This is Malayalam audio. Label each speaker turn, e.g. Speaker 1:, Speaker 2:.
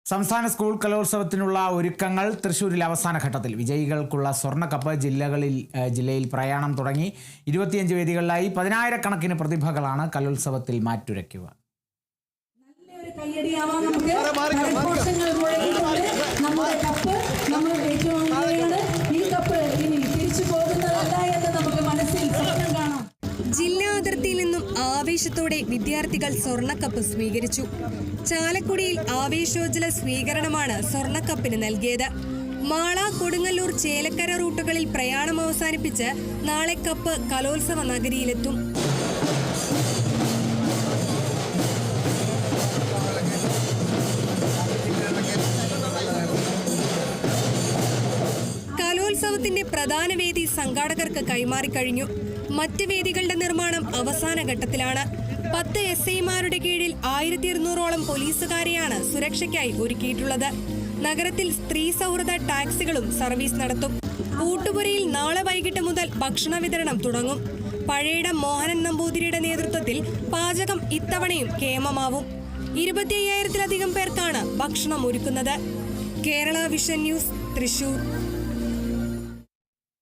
Speaker 1: സംസ്ഥാന സ്കൂൾ കലോത്സവത്തിനുള്ള ഒരുക്കങ്ങൾ തൃശ്ശൂരിൽ അവസാന ഘട്ടത്തിൽ. വിജയികൾക്കുള്ള സ്വർണ്ണക്കപ്പ് ജില്ലയിൽ പ്രയാണം തുടങ്ങി. 25 വേദികളിലായി 10,000-കണക്കിന് പ്രതിഭകളാണ് കലോത്സവത്തിൽ മാറ്റുരയ്ക്കുക.
Speaker 2: ജില്ലാ അതിർത്തിയിൽ നിന്നും ആവേശത്തോടെ വിദ്യാർത്ഥികൾ സ്വർണ്ണക്കപ്പ് സ്വീകരിച്ചു. ചാലക്കുടിയിൽ ആവേശോജ്വല സ്വീകരണമാണ് സ്വർണ്ണക്കപ്പിന് നൽകിയത്. മാള, കൊടുങ്ങല്ലൂർ, ചേലക്കര റൂട്ടുകളിൽ പ്രയാണം അവസാനിപ്പിച്ച് നാളെ കപ്പ് കലോത്സവ നഗരിയിലെത്തും. കലോത്സവത്തിന്റെ പ്രധാന വേദി സംഘാടകർക്ക് കൈമാറിക്കഴിഞ്ഞു. മറ്റ് വേദികളുടെ നിർമ്മാണം അവസാന ഘട്ടത്തിലാണ്. 10 SIമാരുടെ കീഴിൽ 1200ഓളം പോലീസുകാരെയാണ് സുരക്ഷയ്ക്കായി ഒരുക്കിയിട്ടുള്ളത്. നഗരത്തിൽ സ്ത്രീ സൗഹൃദ ടാക്സികളും സർവീസ് നടത്തും. ഊട്ടുപുരയിൽ നാളെ വൈകിട്ട് മുതൽ ഭക്ഷണ വിതരണം തുടങ്ങും. പഴയിടം മോഹനൻ നമ്പൂതിരിയുടെ നേതൃത്വത്തിൽ പാചകം ഇത്തവണയും കേമമാവും. 25,000-ലധികം പേർക്കാണ് ഭക്ഷണം ഒരുക്കുന്നത്. Kerala vision news, Thrissur.